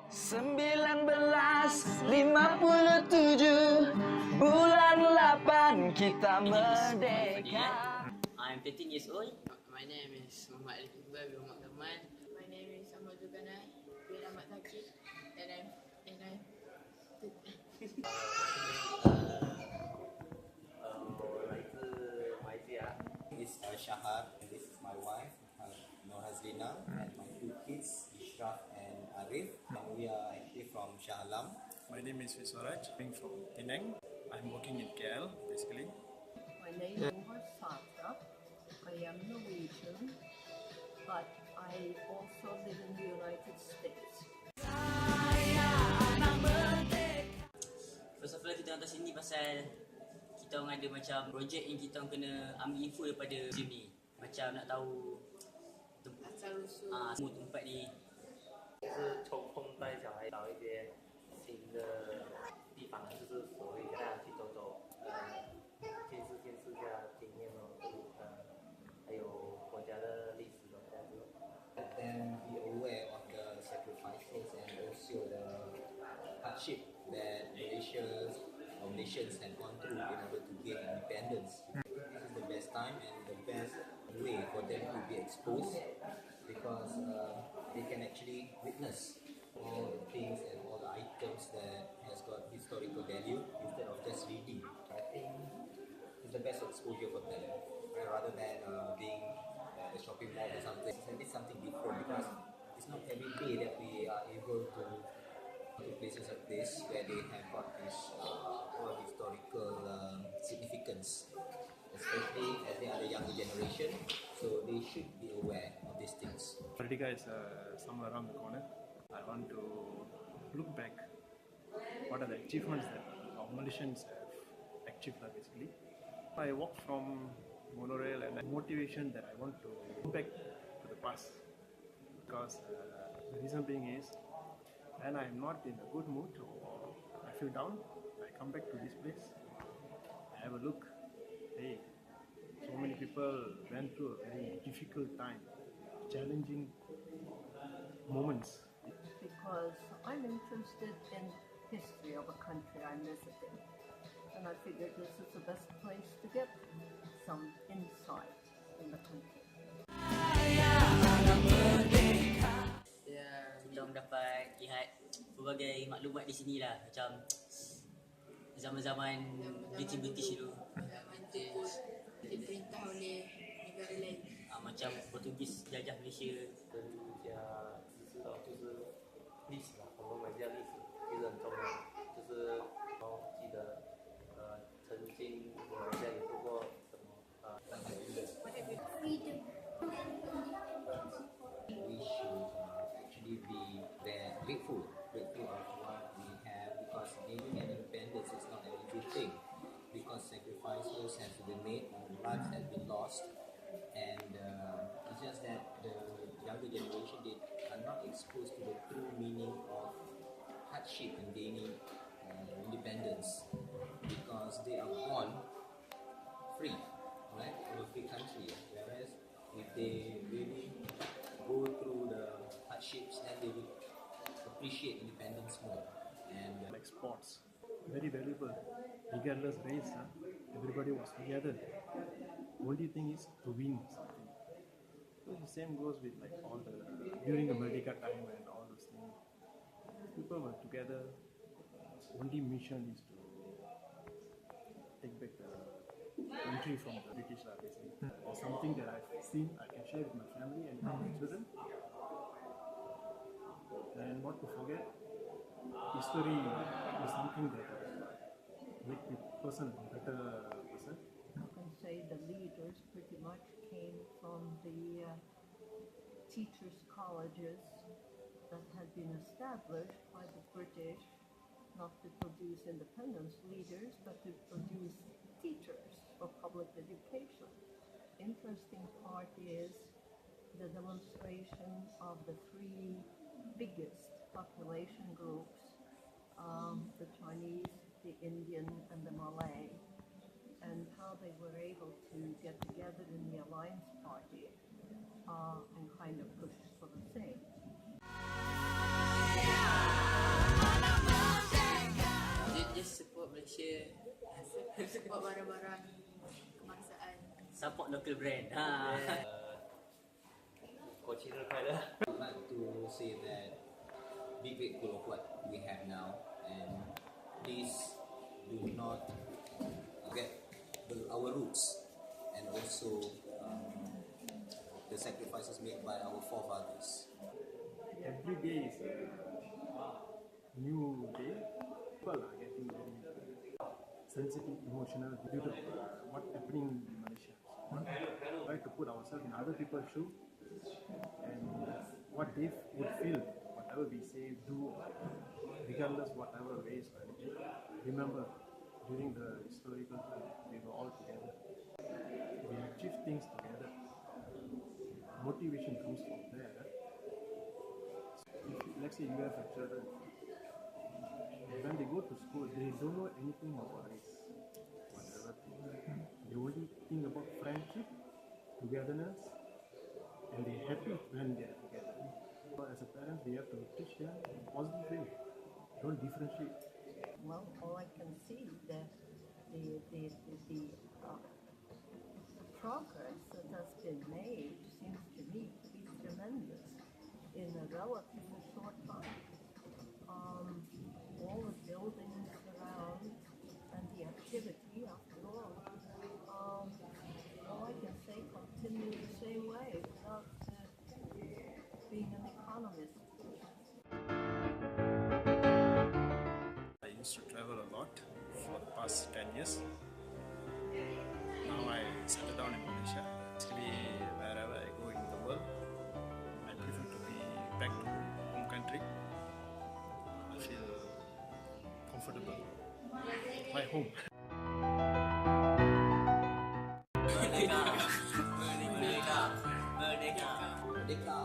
1957 bulan 8 kita merdeka. I'm 13 years old. My name is Muhammad Alif Iqbal bin Muhammad Kamal. My name is Ahmad Zulkarnain bin Ahmad Thaqib, and I'm This is Shahar, and this is my wife, Nur Hazlina, and my two kids, Ishraf and Arif. And we are actually from Shah Alam. My name is Viswaraj, I'm from Penang. I'm working in KL basically. My name is Umar Satra. I am Norwegian, but I also live in the United States. First of all, kita datang sini pasal kita orang ada macam projek yang kita orang kena ambil info daripada museum ni. Macam nak tahu asal-usul semua tempat ni. 就是抽空带小孩找一些新的地方，就是所谓带他去走走，见识一下经验哦，还有国家的历史哦，这样子。 Let them be aware of the sacrifices and also the hardship that Malaysians have gone through in order to gain independence. This is the best time and the best way for them to be exposed because they can actually witness all the things and all the items that has got historical value instead of just reading. I think it's the best exposure for them rather than being at a shopping mall or something. It's something different because it's not every day that we are able to places like this where they have got this historical significance, especially as they are the younger generation, so they should be aware of these things. Merdeka is somewhere around the corner. I want to look back what are the achievements that our Malaysians have achieved basically. I walk from monorail and the motivation that I want to go back to the past because the reason being is when I am not in a good mood or I feel down, I come back to this place, I have a look, hey, so many people went through a very difficult time, challenging moments. Because I'm interested in history of a country I'm visiting, and I figured this is the best place to get some insight in the country. Kita orang dapat lihat pelbagai maklumat di sini lah. Macam zaman-zaman British dulu. British diperintah oleh negara lain. Macam Portugis jajah Malaysia. 跟大家知道就是历史啊，我们马来西亚历史其实很重要，就是记得曾经马来西亚有做过什么We should actually be very grateful of what we have because gaining an independence is not an easy thing because sacrifices have been made and lives have been lost and it's just that the younger generation they are not exposed to the true meaning of hardship in gaining independence because they are born free, right, in a free country, whereas if they really go through the hardships then they will appreciate independence more. And Like sports, very valuable, regardless race, everybody was together. Only thing is to win something. So the same goes with like all the during the Merdeka time and all those things. People were together. Only mission is to take back the country from the British basically. It's something that I've seen, I can share with my family and my children. And not to forget, history is something that make the person a better person. You can say the leaders pretty much came from the teachers' colleges that had been established by the British not to produce independence leaders but to produce teachers for public education. Interesting part is the demonstration of the three biggest population groups, the Chinese, the Indian and the Malay, and how they were able to get together in the Alliance Party and kind of push for the same. Support barang-barang kebangsaan. Support local brand. Ha. 国庆日快乐！ I would like to say that be grateful of what we have now, and please do not forget our roots and also the sacrifices made by our forefathers. Every day is a new day. People are getting very sensitive, emotional due to what's happening in Malaysia. Try to put ourselves in other people's shoes and what they would feel, whatever we say, do, regardless whatever race or religion. Remember, during the historical time, we were all together. We achieve things together. Motivation comes from there. Let's say you have a children. When they go to school, they don't know anything about race, whatever thing. They only think about friendship, togetherness, and they're happy when they're together. So as a parent, we have to teach them in a positive way. Don't differentiate. Well, all I can see that the progress that has been made seems to me to be tremendous in a relatively short time. All the buildings around and the activity, after all I can say, continue the same way without being an economist. I used to travel a lot for the past 10 years. Now I settle down in Malaysia. Basically, wherever I go in the world, I prefer to be back to home country. I feel comfortable. My home. Merdeka. Merdeka. Merdeka. Merdeka.